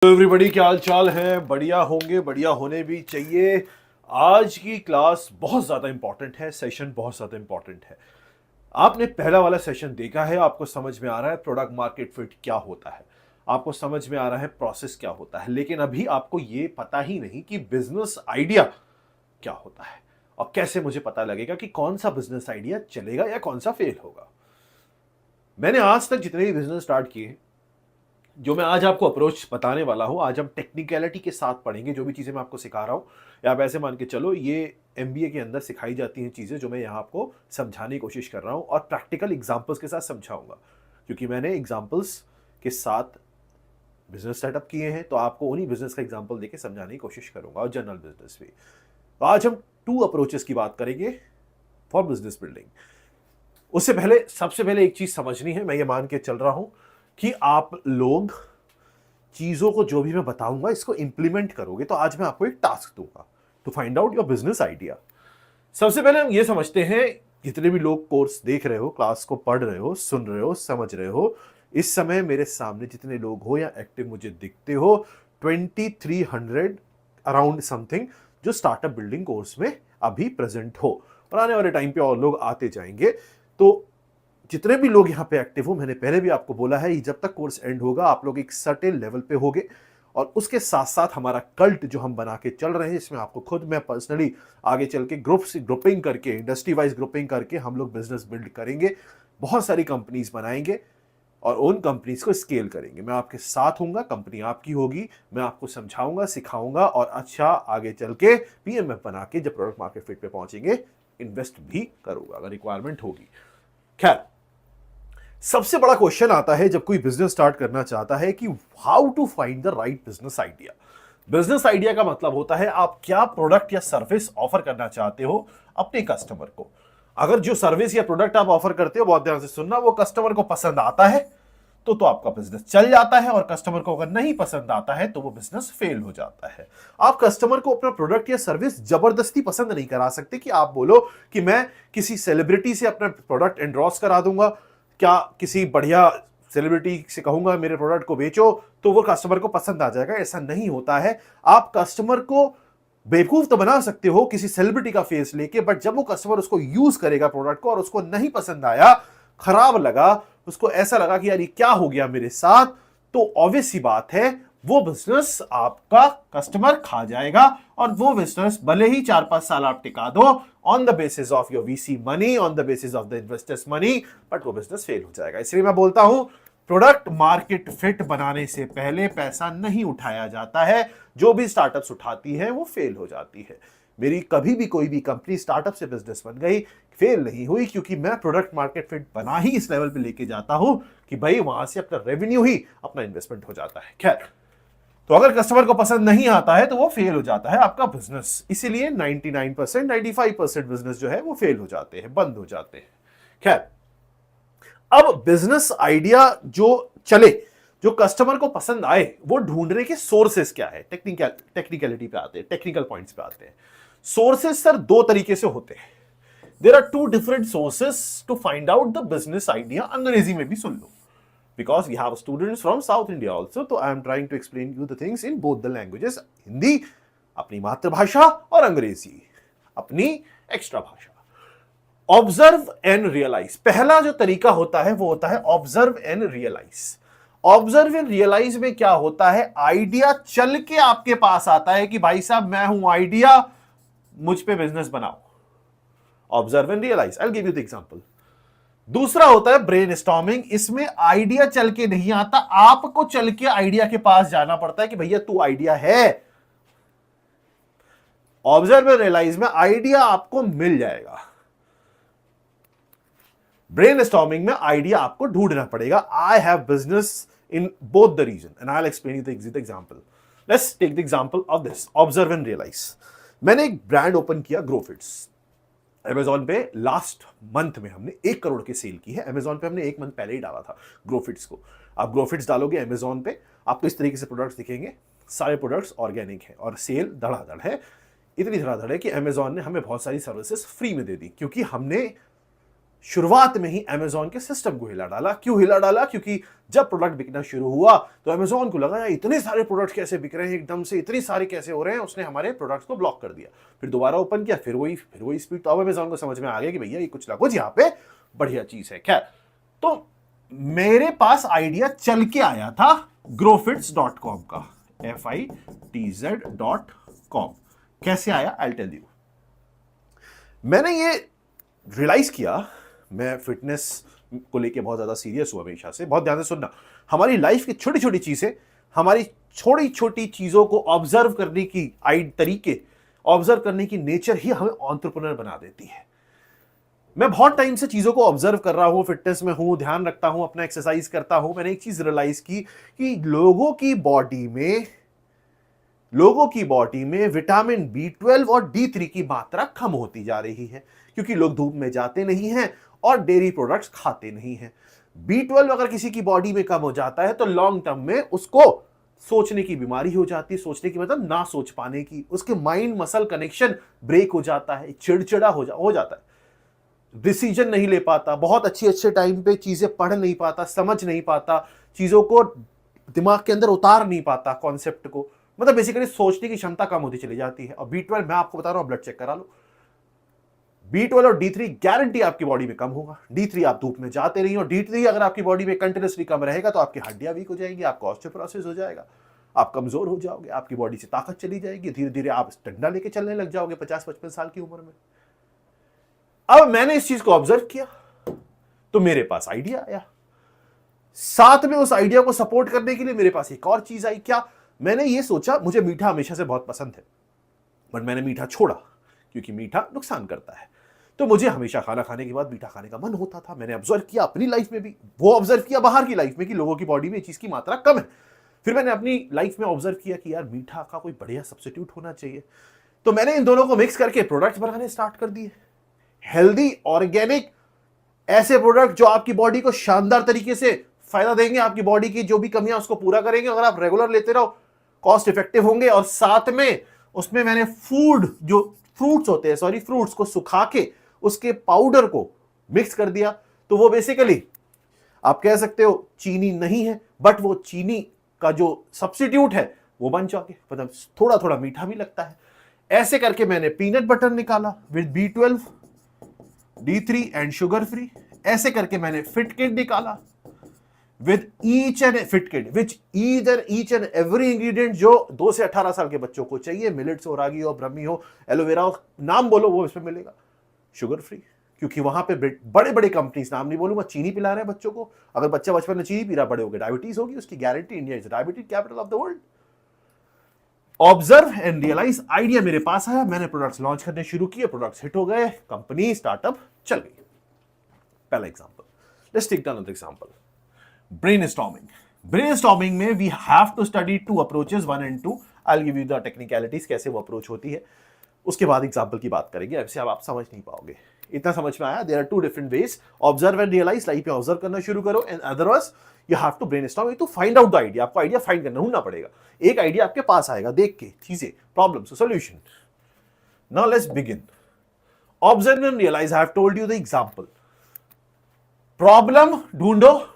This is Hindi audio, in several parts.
तो एवरीबॉडी क्या हाल चाल है। बढ़िया होंगे, बढ़िया होने भी चाहिए। आज की क्लास बहुत ज़्यादा इंपॉर्टेंट है, सेशन बहुत ज़्यादा इंपॉर्टेंट है। आपने पहला वाला सेशन देखा है, आपको समझ में आ रहा है प्रोडक्ट मार्केट फिट क्या होता है, आपको समझ में आ रहा है प्रोसेस क्या होता है, लेकिन अभी आपको ये पता ही नहीं कि बिजनेस आइडिया क्या होता है और कैसे मुझे पता लगेगा कि कौन सा बिजनेस आइडिया चलेगा या कौन सा फेल होगा। मैंने आज तक जितने भी बिजनेस स्टार्ट किए, जो मैं आज आपको अप्रोच बताने वाला हूं, आज हम टेक्निकलिटी के साथ पढ़ेंगे। जो भी चीजें मैं आपको सिखा रहा हूं, या आप ऐसे मान के चलो ये एमबीए के अंदर सिखाई जाती हैं चीजें, जो मैं यहां आपको समझाने की कोशिश कर रहा हूं और प्रैक्टिकल एग्जांपल्स के साथ समझाऊंगा, क्योंकि मैंने एग्जांपल्स के साथ बिजनेस सेटअप किए हैं, तो आपको उन्हीं बिजनेस का एग्जांपल देके समझाने की कोशिश करूंगा, और जनरल बिजनेस भी। तो आज हम 2 अप्रोचेस की बात करेंगे फॉर बिजनेस बिल्डिंग। उससे पहले सबसे पहले एक चीज समझनी है, मैं ये मान के चल रहा हूं कि आप लोग चीजों को, जो भी मैं बताऊंगा, इसको इंप्लीमेंट करोगे। तो आज मैं आपको एक टास्क दूंगा to find out your business idea. सबसे पहले हम ये समझते हैं, जितने भी लोग कोर्स देख रहे हो, क्लास को पढ़ रहे हो, सुन रहे हो, समझ रहे हो, इस समय मेरे सामने जितने लोग हो या एक्टिव मुझे दिखते हो, 2300 अराउंड समथिंग, जो स्टार्टअप बिल्डिंग कोर्स में अभी प्रेजेंट हो, और आने वाले टाइम पे और लोग आते जाएंगे। तो जितने भी लोग यहाँ पे एक्टिव हो, मैंने पहले भी आपको बोला है, जब तक कोर्स एंड होगा आप लोग एक सर्टेन लेवल पे होगे, और उसके साथ साथ हमारा कल्ट जो हम बना के चल रहे हैं, इसमें आपको खुद मैं पर्सनली आगे चल के ग्रुपिंग करके, इंडस्ट्री वाइज ग्रुपिंग करके हम लोग बिजनेस बिल्ड करेंगे, बहुत सारी कंपनीज बनाएंगे और उन कंपनीज को स्केल करेंगे। मैं आपके साथ हूंगा, कंपनी आपकी होगी, मैं आपको समझाऊंगा, सिखाऊंगा, और अच्छा आगे चल के पीएमएफ बना के जब प्रोडक्ट मार्केट फिट पे पहुंचेंगे, इन्वेस्ट भी करूंगा अगर रिक्वायरमेंट होगी। खैर, सबसे बड़ा क्वेश्चन आता है जब कोई बिजनेस स्टार्ट करना चाहता है कि how to find the right business idea. Business idea का मतलब होता है आप क्या प्रोडक्ट या सर्विस ऑफर करना चाहते हो अपने कस्टमर को। अगर जो सर्विस या प्रोडक्ट आप ऑफर करते हो, बहुत ध्यान से सुनना, वो कस्टमर को पसंद आता है तो आपका बिजनेस चल जाता है, और कस्टमर को अगर नहीं पसंद आता है तो वो बिजनेस फेल हो जाता है। आप कस्टमर को अपना प्रोडक्ट या सर्विस जबरदस्ती पसंद नहीं करा सकते कि आप बोलो कि मैं किसी सेलिब्रिटी से अपना प्रोडक्ट एंडोर्स करा दूंगा, क्या किसी बढ़िया सेलिब्रिटी से कहूंगा मेरे प्रोडक्ट को बेचो तो वो कस्टमर को पसंद आ जाएगा। ऐसा नहीं होता है। आप कस्टमर को बेवकूफ तो बना सकते हो किसी सेलिब्रिटी का फेस लेके, बट जब वो कस्टमर उसको यूज करेगा प्रोडक्ट को और उसको नहीं पसंद आया, खराब लगा, उसको ऐसा लगा कि यार ये क्या हो गया मेरे साथ, तो ऑब्वियस सी बात है वो बिजनेस आपका कस्टमर खा जाएगा, और वो बिजनेस भले ही 4-5 साल आप टिका दो on the basis of your VC money, on the basis of the investors money, but वो बिजनेस फेल हो जाएगा। इसलिए मैं बोलता हूं, प्रोडक्ट मार्केट फिट बनाने से पहले पैसा नहीं उठाया जाता है। जो भी स्टार्टअप्स उठाती है वो फेल हो जाती है। मेरी कभी भी कोई भी कंपनी स्टार्टअप से बिजनेस बन गई, फेल नहीं हुई, क्योंकि मैं प्रोडक्ट मार्केट फिट बना ही इस लेवल पे लेके जाता हूं कि भाई वहां से अपना रेवेन्यू ही अपना इन्वेस्टमेंट हो जाता है। खैर, तो अगर कस्टमर को पसंद नहीं आता है तो वो फेल हो जाता है आपका बिजनेस। इसीलिए 99%, 95% बिजनेस जो है वो फेल हो जाते हैं, बंद हो जाते हैं। खैर, अब बिजनेस आइडिया जो चले, जो कस्टमर को पसंद आए, वो ढूंढने के सोर्सेस क्या है। टेक्निकलिटी पे आते हैं, टेक्निकल पॉइंट्स पे आते हैं। सोर्सेस सर 2 तरीके से होते हैं। There are 2 different sources to find out the business idea. अंग्रेजी में भी सुन लो, because we have students from South India also, तो I am trying to explain you the things in both the languages, Hindi अपनी मातृभाषा और अंग्रेजी अपनी एक्स्ट्रा भाषा। ऑब्जर्व एंड रियलाइज, पहला जो तरीका होता है वो होता है observe and realize. Observe and realize में क्या होता है, आइडिया चल के आपके पास आता है कि भाई साहब मैं हूं आइडिया, मुझ पे बिजनेस बनाओ। Observe and realize, I will give you the example. दूसरा होता है ब्रेनस्टॉर्मिंग। इसमें आइडिया चल के नहीं आता, आपको चल के आइडिया के पास जाना पड़ता है कि भैया तू आइडिया है। ऑब्जर्व एंड रियलाइज में आइडिया आपको मिल जाएगा, ब्रेनस्टॉर्मिंग में आइडिया आपको ढूंढना पड़ेगा। I have business in both the reason and I will explain you the example. Let's take the example of this observe and realize. मैंने एक ब्रांड ओपन किया, ग्रोफिट्स। अमेजॉन पे लास्ट मंथ में हमने 1 करोड़ की सेल की है। अमेजॉन पे हमने 1 मंथ पहले ही डाला था ग्रोफिट्स को। आप ग्रोफिट्स डालोगे अमेजॉन पे, आपको इस तरीके से प्रोडक्ट्स दिखेंगे। सारे प्रोडक्ट्स ऑर्गेनिक है और सेल धड़ाधड़ है। इतनी धड़ाधड़ है कि अमेजॉन ने हमें बहुत सारी सर्विसेज फ्री में दे दी, क्योंकि हमने शुरुआत में ही अमेजॉन के सिस्टम को हिला डाला। क्यों हिला डाला? क्योंकि जब प्रोडक्ट बिकना शुरू हुआ तो अमेजॉन को लगा यार इतने सारे प्रोडक्ट कैसे बिक रहे हैं एकदम से, इतने सारे कैसे हो रहे हैं। उसने हमारे प्रोडक्ट्स को ब्लॉक कर दिया। फिर दोबारा ओपन किया, फिर वही स्पीड। तो अब अमेजॉन को समझ में आ गया कि भैया ये कुछ ना कुछ यहाँ पे बढ़िया चीज है। खैर, तो मेरे पास आइडिया चल के आया था growfits.com का, FITZ.com। कैसे आया? I tell you. मैंने ये रियलाइज किया, मैं फिटनेस को लेके बहुत ज्यादा सीरियस हूं हमेशा से। बहुत ध्यान से सुनना, हमारी लाइफ की छोटी छोटी चीजें, हमारी छोटी छोटी चीजों को ऑब्जर्व करने की तरीके, ऑब्जर्व करने की नेचर ही हमें एंटरप्रेन्योर बना देती है। मैं बहुत टाइम से चीजों को ऑब्जर्व कर रहा हूं, फिटनेस में हूं, ध्यान रखता हूं, अपना एक्सरसाइज करता हूं। मैंने एक चीज रियलाइज की कि लोगों की बॉडी में विटामिन B12 और D3 की मात्रा कम होती जा रही है, क्योंकि लोग धूप में जाते नहीं हैं और डेयरी प्रोडक्ट्स खाते नहीं हैं। B12 अगर किसी की बॉडी में कम हो जाता है तो लॉन्ग टर्म में उसको सोचने की बीमारी हो जाती है। सोचने की मतलब ना सोच पाने की, उसके माइंड मसल कनेक्शन ब्रेक हो जाता है, चिड़चिड़ा हो जाता है, डिसीजन नहीं ले पाता, बहुत अच्छे टाइम पे चीजें पढ़ नहीं पाता, समझ नहीं पाता, चीजों को दिमाग के अंदर उतार नहीं पाता, कॉन्सेप्ट को। मतलब बेसिकली सोचने की क्षमता कम होती चली जाती है। और B12 मैं आपको बता रहा हूं, ब्लड चेक करा लो, B12 और D3 गारंटी आपकी बॉडी में कम होगा। D3 आप धूप में जाते नहीं हो, D3 अगर आपकी बॉडी में कंटिन्यूसली कम रहेगा तो आपकी हड्डियां वीक हो जाएंगी, आपका ऑस्टियोपोरोसिस हो जाएगा, आप कमजोर हो जाओगे, आपकी बॉडी से ताकत चली जाएगी, धीरे धीरे आप डंडा लेके चलने लग जाओगे 50-55 साल की उम्र में। अब मैंने इस चीज को ऑब्जर्व किया तो मेरे पास आइडिया आया। साथ में उस आइडिया को सपोर्ट करने के लिए मेरे पास एक और चीज आई। क्या? मैंने ये सोचा, मुझे मीठा हमेशा से बहुत पसंद है, बट मैंने मीठा छोड़ा क्योंकि मीठा नुकसान करता है। तो मुझे हमेशा खाना खाने के बाद मीठा खाने का मन होता था। मैंने ऑब्जर्व किया अपनी लाइफ में भी, वो ऑब्जर्व किया बाहर की लाइफ में कि लोगों की बॉडी में इस चीज की मात्रा कम है। फिर मैंने अपनी लाइफ में ऑब्जर्व किया कि यार मीठा का कोई बढ़िया सब्स्टिट्यूट होना चाहिए। तो मैंने इन दोनों को मिक्स करके प्रोडक्ट्स बनाने स्टार्ट कर दिए, हेल्दी, ऑर्गेनिक, ऐसे प्रोडक्ट जो आपकी बॉडी को शानदार तरीके से फायदा देंगे, आपकी बॉडी की जो भी कमियां उसको पूरा करेंगे। अगर आप रेगुलर लेते रहो, कॉस्ट इफेक्टिव होंगे। और साथ में उसमें मैंने जो फ्रूट्स को सुखा के उसके पाउडर को मिक्स कर दिया। तो वो बेसिकली आप कह सकते हो चीनी नहीं है, बट वो चीनी का जो सब्स्टिट्यूट है वो बन चुके, मतलब थोड़ा थोड़ा मीठा भी लगता है। ऐसे करके मैंने पीनट बटर निकाला with B12, D3 and sugar free. ऐसे करके मैंने फिट किड निकाला with each and every ingredient जो 2 से 18 साल के बच्चों को चाहिए। मिलेट्स हो, रागी हो, ब्रह्मी हो, एलोवेरा हो, नाम बोलो वो इसमें मिलेगा। शुगर फ्री, क्योंकि वहां पे बड़े बड़े कंपनीज, नाम नहीं बोलूंगा, चीनी पिला रहे हैं बच्चों को। अगर बच्चा बचपन में चीनी पी रहा, बड़े हो गए डायबिटीज होगी उसकी गारंटी। India is diabetes capital of the world. Observe and realize, idea मेरे पास आया, मैंने प्रोडक्ट्स लॉन्च करने शुरू किए, प्रोडक्ट्स हिट हो गए, कंपनी स्टार्टअप चल गई। पहला example, let's take another example, brainstorming में we have to study 2 approaches, 1 and 2। I will give you the technicalities, कैसे वो अप्रोच होती है, उसके बाद एग्जांपल की बात करेंगे। ऐसे अब आप समझ नहीं पाओगे। इतना समझ में आया? There are 2 different ways, observe and realize. Life में ऑब्जर्व करना शुरू करो, and otherwise you have to brainstorm to find out the idea. आपको आइडिया फाइंड करना, ढूंढना पड़ेगा। एक आइडिया आपके पास आएगा, देख के चीजें, problems, solution. Now let's begin. Observe and realize, I have told you the example. Problem ढूंढो,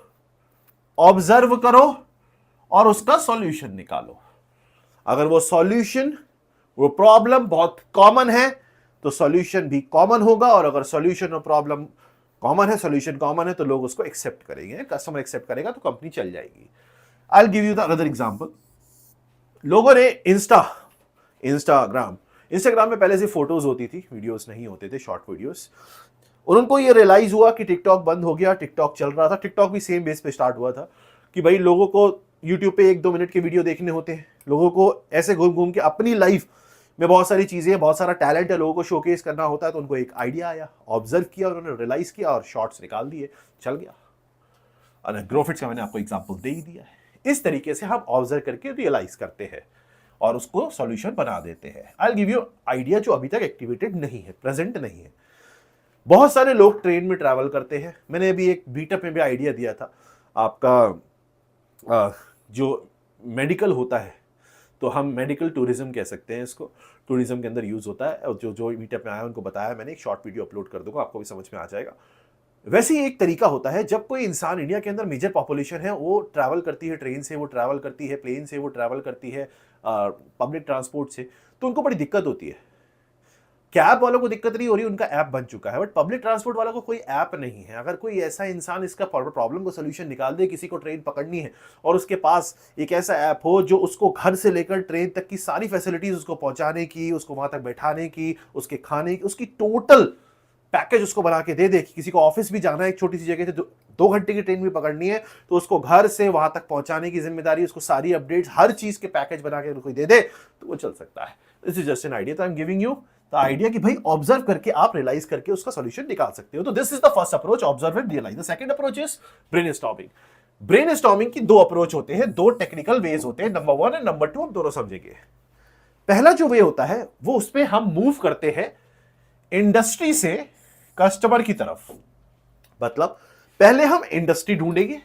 ऑब्जर्व करो और उसका सॉल्यूशन निकालो। अगर वो प्रॉब्लम बहुत कॉमन है तो सॉल्यूशन भी कॉमन होगा, और अगर सॉल्यूशन और प्रॉब्लम कॉमन है, सॉल्यूशन कॉमन है, तो लोग उसको एक्सेप्ट करेंगे, कस्टमर एक्सेप्ट करेगा तो कंपनी चल जाएगी। आई will give you the another example. लोगों ने इंस्टाग्राम में पहले से फोटोज होती थी, वीडियोस नहीं होते थे, शॉर्ट वीडियोस। उनको ये रियलाइज हुआ कि टिकटॉक बंद हो गया, टिकटॉक चल रहा था। टिकटॉक भी सेम बेस पे स्टार्ट हुआ था कि भाई लोगों को यूट्यूब पे 1-2 मिनट के वीडियो देखने होते हैं। लोगों को ऐसे घूम घूम के अपनी लाइफ में बहुत सारी चीजें, बहुत सारा टैलेंट है, लोगों को शोकेस करना होता है। तो उनको एक आइडिया आया, ऑब्जर्व किया, उन्होंने रियलाइज किया और शॉर्ट्स निकाल दिए, चल गया। और ग्रोफिट्स का मैंने आपको एग्जांपल दे ही दिया है। इस तरीके से हम ऑब्जर्व करके रियलाइज करते हैं और उसको सॉल्यूशन बना देते हैं। आई विल गिव यू आइडिया जो अभी तक एक्टिवेटेड नहीं है, प्रेजेंट नहीं है। बहुत सारे लोग ट्रेन में ट्रैवल करते हैं। मैंने अभी एक मीटअप में भी आइडिया दिया था, आपका जो मेडिकल होता है, तो हम मेडिकल टूरिज्म कह सकते हैं इसको, टूरिज्म के अंदर यूज होता है। और जो मीटअप में आया उनको बताया मैंने, एक शॉर्ट वीडियो अपलोड कर दूंगा, आपको भी समझ में आ जाएगा। वैसे ही एक तरीका होता है जब कोई इंसान, इंडिया के अंदर मेजर पॉपुलेशन है, वो ट्रैवल करती है ट्रेन से, वो ट्रैवल करती है प्लेन से, वो ट्रैवल करती है पब्लिक ट्रांसपोर्ट से, तो उनको बड़ी दिक्कत होती है। कैब वालों को दिक्कत नहीं हो रही, उनका ऐप बन चुका है, बट पब्लिक ट्रांसपोर्ट वालों को कोई ऐप नहीं है। अगर कोई ऐसा इंसान इसका प्रॉब्लम को सोल्यूशन निकाल दे, किसी को ट्रेन पकड़नी है और उसके पास एक ऐसा ऐप हो जो उसको घर से लेकर ट्रेन तक की सारी फैसिलिटीज उसको पहुंचाने की, उसको वहां तक बैठाने की, उसके खाने की, उसकी टोटल पैकेज उसको बना के दे दे कि किसी को ऑफिस भी जाना है एक छोटी सी जगह से, 2 घंटे की ट्रेन भी पकड़नी है, तो उसको घर से वहां तक पहुंचाने की जिम्मेदारी, उसको सारी अपडेट्स हर चीज के पैकेज बना के कोई दे दे तो वो चल सकता है। This is just an idea, तो I am giving you the idea कि भाई ऑब्जर्व करके आप रियलाइज करके उसका सॉल्यूशन निकाल सकते हो। तो this is the first approach, observe and realize. The second approach is brainstorming. Brainstorming की 2 अप्रोच होते हैं, 2 टेक्निकल वेज होते हैं, नंबर 1 एंड नंबर 2, हम दोनों समझेंगे। पहला जो वे होता है वो उसपे हम मूव करते हैं इंडस्ट्री से कस्टमर की तरफ। मतलब पहले हम इंडस्ट्री ढूंढेंगे,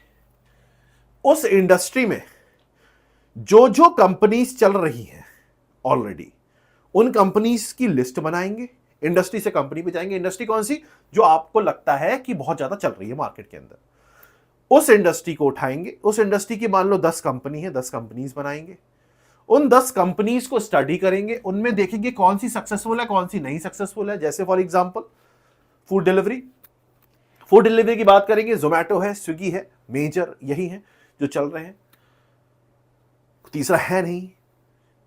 उस इंडस्ट्री में जो जो कंपनीज चल रही हैं ऑलरेडी, उन कंपनीज की लिस्ट बनाएंगे, इंडस्ट्री से कंपनी पे जाएंगे। इंडस्ट्री कौन सी? जो आपको लगता है कि बहुत ज्यादा चल रही है मार्केट के अंदर, उस इंडस्ट्री को उठाएंगे। उस इंडस्ट्री की मान लो 10 कंपनी है, 10 कंपनीज बनाएंगे। उन 10 कंपनीज को स्टडी करेंगे, उनमें देखेंगे कौन सी सक्सेसफुल है, कौन सी नहीं सक्सेसफुल है। जैसे for example food delivery, food delivery की बात करेंगे, जोमैटो है, स्विगी है, मेजर यही है जो चल रहे हैं, तीसरा है नहीं।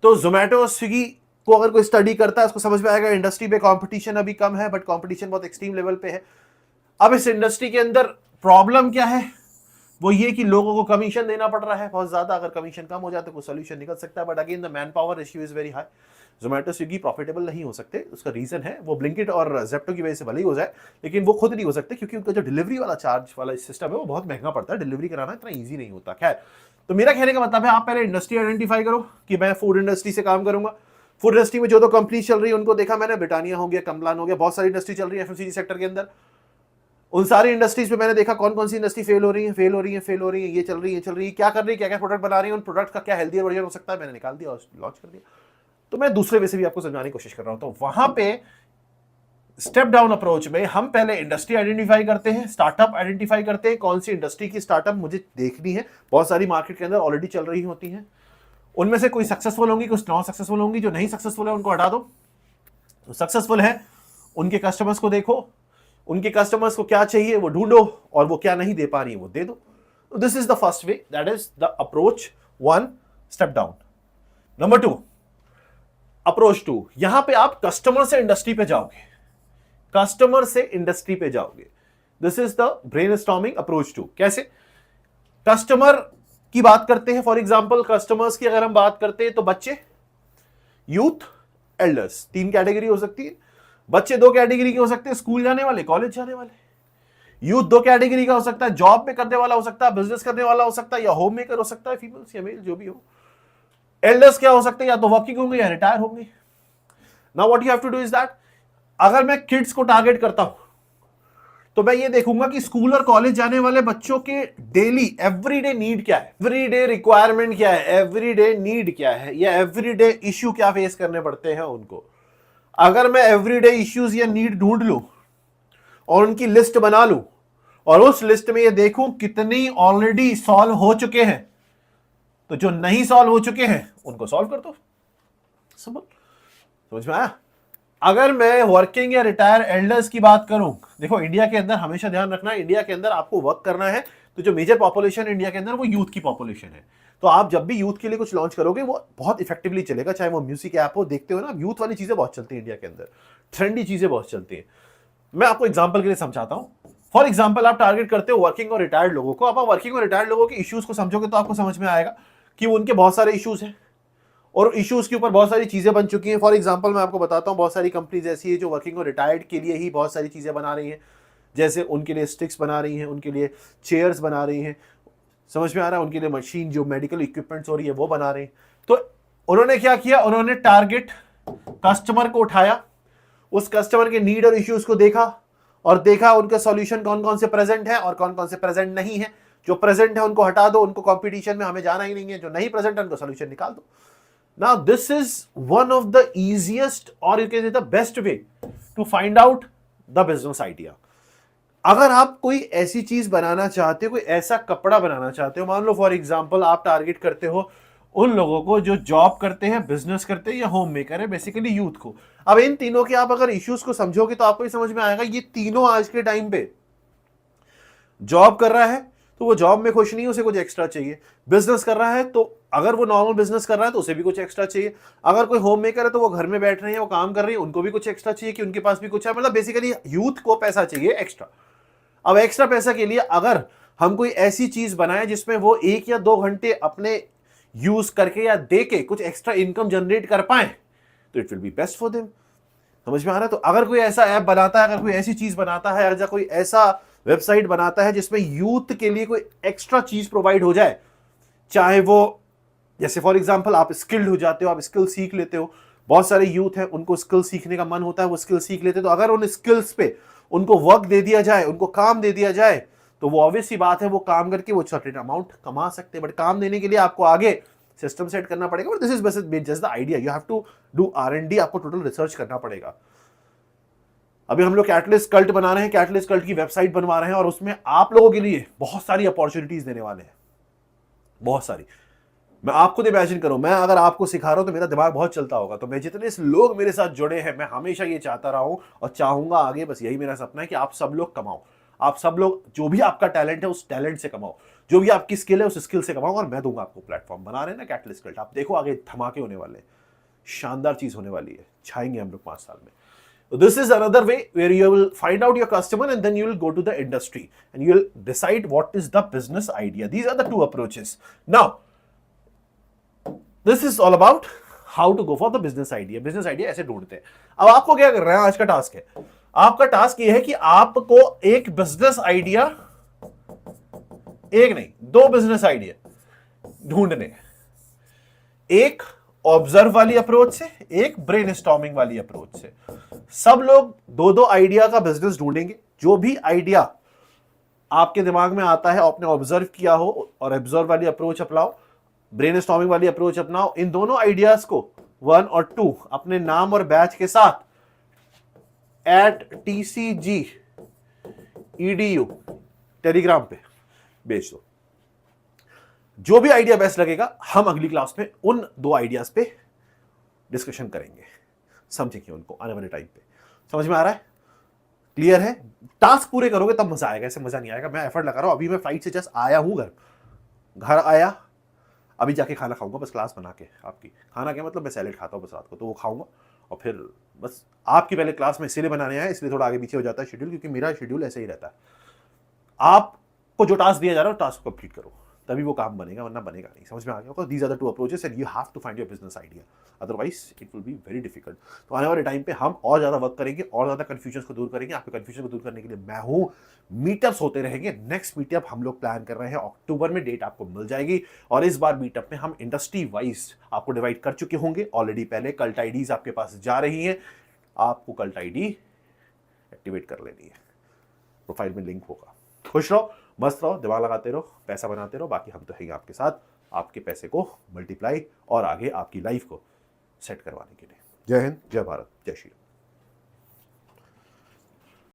तो जोमैटो और स्विगी को अगर कोई स्टडी करता है, उसको समझ में आएगा इंडस्ट्री पे कंपटीशन अभी कम है, बट कंपटीशन बहुत एक्सट्रीम लेवल पे है। अब इस इंडस्ट्री के अंदर प्रॉब्लम क्या है? वो ये कि लोगों को कमीशन देना पड़ रहा है बहुत ज्यादा। अगर कमीशन कम हो जाए तो कोई सोल्यूशन निकल सकता है, but again the man power issue is very high. Zomato Swiggy profitable नहीं हो सकते, उसका रीजन है वो ब्लिंकिट और जेप्टो की वजह से भले ही हो जाए, लेकिन वो खुद नहीं हो सकते क्योंकि उनका जो डिलीवरी वाला चार्ज वाला सिस्टम है वो बहुत महंगा पड़ता है। डिलीवरी कराना इतना ईजी नहीं होता। खैर, तो मेरा कहने का मतलब है आप पहले इंडस्ट्री आइडेंटिफाई करो कि मैं फूड इंडस्ट्री से काम करूंगा। फूड इंडस्ट्री में जो दो कंपनी चल रही है उनको देखा मैंने, ब्रिटानिया हो गया, कम्प्लान हो गया, बहुत सारी इंडस्ट्री चल रही है एफएमसीजी सेक्टर के अंदर। उन सारी इंडस्ट्रीज में मैंने देखा कौन कौन सी इंडस्ट्री फेल हो रही है, फेल हो रही है, फेल हो रही है, ये चल रही है, चल रही है, क्या कर रही है, क्या क्या प्रोडक्ट बना रही है, उन प्रोडक्ट का क्या हेल्दी वर्जन हो सकता है, मैंने निकाल दिया और लॉन्च कर दिया। तो मैं दूसरे वे से भी आपको समझाने की कोशिश कर रहा हूं। तो वहां पे स्टेप डाउन अप्रोच में हम पहले इंडस्ट्री आइडेंटिफाई करते हैं, स्टार्टअप आइडेंटिफाई करते हैं, कौन सी इंडस्ट्री की स्टार्टअप मुझे देखनी है। बहुत सारी मार्केट के अंदर ऑलरेडी चल रही होती हैं, उनमें से कोई सक्सेसफुल होंगी, कुछ नॉन सक्सेसफुल होंगी। जो नहीं सक्सेसफुल है उनको हटा दो, तो सक्सेसफुल है उनके कस्टमर्स को देखो, उनके कस्टमर्स को क्या चाहिए वो ढूंढो, और वो क्या नहीं दे पा रही है वो दे दो। This is the first way, that is the approach 1, step down. Number 2, approach 2, यहां पे आप कस्टमर से इंडस्ट्री पे जाओगे, कस्टमर से इंडस्ट्री पे जाओगे। This is the brainstorming approach 2। कैसे? कस्टमर की बात करते हैं, फॉर एग्जांपल कस्टमर्स की अगर हम बात करते हैं तो बच्चे, यूथ, एल्डर्स, 3 कैटेगरी हो सकती है। बच्चे 2 कैटेगरी के हो सकते हैं, स्कूल जाने वाले, कॉलेज जाने वाले। यूथ 2 कैटेगरी का हो सकता है, जॉब में करने वाला हो सकता है, बिजनेस करने वाला हो सकता है, या होम मेकर हो सकता है, फीमेल्स या मेल जो भी हो। एल्डर्स क्या हो सकते हैं? या तो वर्किंग होंगे या रिटायर होंगे। Now what you have to do is that, अगर मैं किड्स को टारगेट करता हूं तो मैं ये देखूंगा कि स्कूल और कॉलेज जाने वाले बच्चों के डेली एवरीडे नीड क्या है, एवरीडे रिक्वायरमेंट क्या है, एवरीडे नीड क्या है, या एवरीडे इश्यू क्या फेस करने पड़ते हैं उनको। अगर मैं एवरीडे इश्यूज या नीड ढूंढ लूं और उनकी लिस्ट बना लूं और उस लिस्ट में ये देखूं कितनी ऑलरेडी सॉल्व हो चुके हैं, तो जो नहीं सॉल्व हो चुके हैं उनको सॉल्व कर दो। समझ में आया? अगर मैं वर्किंग या रिटायर एल्डर्स की बात करूं, देखो इंडिया के अंदर हमेशा ध्यान रखना, इंडिया के अंदर आपको वर्क करना है, तो जो मेजर पॉपुलेशन इंडिया के अंदर वो यूथ की पॉपुलेशन है। तो आप जब भी यूथ के लिए कुछ लॉन्च करोगे वो बहुत इफेक्टिवली चलेगा, चाहे वो म्यूजिक ऐप हो। देखते हो ना, यूथ वाली चीजें बहुत चलती है इंडिया के अंदर, ट्रेंडी चीजें बहुत चलती हैं। मैं आपको एग्जाम्पल के लिए समझाता हूं। फॉर एग्जाम्पल, आप टारगेट करते हो वर्किंग और रिटायर्ड लोगों को। अब आप वर्किंग और रिटायर्ड लोगों के इश्यूज को समझोगे तो आपको समझ में आएगा कि उनके बहुत सारे इश्यूज हैं और इश्यूज के ऊपर बहुत सारी चीजें बन चुकी हैं। फॉर एग्जांपल मैं आपको बताता हूं, बहुत सारी कंपनीज ऐसी है जो वर्किंग और रिटायर्ड के लिए ही बहुत सारी चीजें बना रही हैं। जैसे उनके लिए स्टिक्स बना रही हैं, उनके लिए चेयर्स बना रही हैं, समझ में आ रहा है, उनके लिए मशीन जो मेडिकल इक्विपमेंट्स हो रही है वो बना रही हैं। तो उन्होंने क्या किया, उन्होंने टारगेट कस्टमर को उठाया, उस कस्टमर के नीड और इश्यूज को देखा और देखा उनका सॉल्यूशन कौन कौन से प्रेजेंट है और कौन कौन से प्रेजेंट नहीं है। जो प्रेजेंट है उनको हटा दो, उनको कंपटीशन में हमें जाना ही नहीं है। जो नहीं प्रेजेंट है उनको सॉल्यूशन निकाल दो। Now, this is one of the easiest, or you can say the best way to find out the business idea. अगर आप कोई ऐसी चीज बनाना चाहते हो, कोई ऐसा कपड़ा बनाना चाहते हो, मान लो फॉर एग्जांपल आप टारगेट करते हो उन लोगों को जो जॉब करते हैं, बिजनेस करते हैं या होम मेकर है, बेसिकली यूथ को। अब इन तीनों के आप अगर इश्यूज को समझोगे तो आपको ये समझ में आएगा ये तीनों आज के टाइम पे जॉब कर रहा है तो वो जॉब में खुश नहीं है, उसे कुछ एक्स्ट्रा चाहिए। बिजनेस कर रहा है तो अगर वो नॉर्मल बिजनेस कर रहा है तो उसे भी कुछ एक्स्ट्रा चाहिए। अगर कोई होम मेकर है तो वो घर में बैठ रहे हैं, वो काम कर रही है, उनको भी कुछ एक्स्ट्रा चाहिए कि उनके पास भी कुछ है। मतलब बेसिकली यूथ को पैसा चाहिए एक्स्ट्रा। अब एक्स्ट्रा पैसा के लिए अगर हम कोई ऐसी चीज बनाएं जिसमें वो 1 या 2 घंटे अपने यूज करके या दे के कुछ एक्स्ट्रा इनकम जनरेट कर पाए तो it will B best for them. समझ में आ रहा है? तो अगर कोई ऐसा ऐप बनाता है, अगर कोई ऐसी चीज बनाता है, अगर कोई ऐसा वेबसाइट बनाता है जिसमें यूथ के लिए कोई एक्स्ट्रा चीज प्रोवाइड हो जाए, चाहे वो जैसे फॉर एग्जांपल आप स्किल्ड हो जाते हो, आप स्किल सीख लेते हो। बहुत सारे यूथ हैं उनको स्किल सीखने का मन होता है, वो स्किल सीख लेते हैं। तो अगर उन स्किल्स पे उनको वर्क दे दिया जाए, उनको काम दे दिया जाए, तो वो ऑब्वियस सी बात है वो काम करके वो सर्टेन अमाउंट कमा सकते हैं। बट काम देने के लिए आपको आगे सिस्टम सेट करना पड़ेगा। बट दिस इज बस just the idea, you have to do R&D, आपको टोटल रिसर्च करना पड़ेगा। अभी हम लोग कैटलिस्ट कल्ट बना रहे हैं, कैटलिस्ट कल्ट की वेबसाइट बनवा रहे हैं और उसमें आप लोगों के लिए बहुत सारी अपॉर्चुनिटीज देने वाले हैं, बहुत सारी। मैं आप खुद इमेजिन करूं, मैं अगर आपको सिखा रहा हूं तो मेरा दिमाग बहुत चलता होगा। तो मैं जितने लोग मेरे साथ जुड़े हैं, मैं हमेशा ये चाहता रहा हूं और चाहूंगा आगे, बस यही मेरा सपना है कि आप सब लोग कमाओ। आप सब लोग जो भी आपका टैलेंट है उस टैलेंट से कमाओ, जो भी आपकी स्किल है उस स्किल से कमाओ। और मैं दूंगा आपको प्लेटफॉर्म। बना रहे हैं ना कैटलिस्ट कल्ट, आप देखो आगे धमाके होने वाले हैं, शानदार चीज होने वाली है, छाएंगे हम लोग 5 साल में। So this is another way where you will find out your customer and then you will go to the industry and you will decide what is the business idea. These are the 2 approaches. Now, this is all about how to go for the business idea. Business idea ऐसे ढूंढते हैं। अब आपको क्या करना है, आज का टास्क है, आपका टास्क ये है कि आपको एक बिजनेस आइडिया, एक नहीं 2 बिजनेस आइडिया ढूंढने, एक ऑब्जर्व वाली अप्रोच से, एक ब्रेनस्टॉर्मिंग वाली अप्रोच से। सब लोग 2-2 आइडिया का बिजनेस ढूंढेंगे। जो भी आइडिया आपके दिमाग में आता है, आपने ऑब्जर्व किया हो, और ऑब्जर्व वाली अप्रोच अपनाओ, ब्रेनस्टॉर्मिंग वाली अप्रोच अपनाओ। इन दोनों आइडियाज को 1 और 2 अपने नाम और बैच के साथ @TCG EDU टेलीग्राम पे भेज दो। जो भी आइडिया बेस्ट लगेगा, हम अगली क्लास में उन 2 आइडियाज पे डिस्कशन करेंगे, समझेंगे उनको आने वाले टाइम पे। समझ में आ रहा है? क्लियर है? टास्क पूरे करोगे तब मजा आएगा, ऐसे मजा नहीं आएगा। मैं एफर्ट लगा रहा हूं, अभी मैं फ्लाइट से जस्ट आया हूं, घर आया, अभी जाके खाना खाऊंगा बस, क्लास बना के आपकी। खाना क्या मतलब, मैं सैलेड खाता हूँ बस रात को, तो वो खाऊंगा और फिर बस आपकी पहले क्लास में इसीलिए बनाने आया, इसलिए थोड़ा आगे पीछे हो जाता है शेड्यूल, क्योंकि मेरा शेड्यूल ऐसे ही रहता है। आपको जो टास्क दिया जा रहा है टास्क कंप्लीट करो, तभी वो काम बनेगा, वरना बनेगा नहीं। समझ में आ गया? These are the 2 approaches and you have to find your business idea, otherwise it will be very difficult. तो आने वाले टाइम पे हम और ज्यादा वर्क करेंगे और ज्यादा कंफ्यूजन को दूर करेंगे। आपके कंफ्यूजन को दूर करने के लिए मैं हूं, मीटअप्स होते रहेंगे। नेक्स्ट मीटअप हम लोग प्लान कर रहे हैं अक्टूबर में, डेट आपको मिल जाएगी। और इस बार मीटअप में हम इंडस्ट्री वाइज आपको डिवाइड कर चुके होंगे ऑलरेडी। पहले कल्ट आईडीज आपके पास जा रही हैं, आपको कल्ट आईडी एक्टिवेट कर लेनी है, प्रोफाइल में लिंक होगा। खुश रहो, मस्त रहो, दिमाग लगाते रहो, पैसा बनाते रहो। बाकी हम तो हैं आपके साथ, आपके पैसे को मल्टीप्लाई और आगे आपकी लाइफ को सेट करवाने के लिए। जय हिंद, जय भारत, जय श्री राम।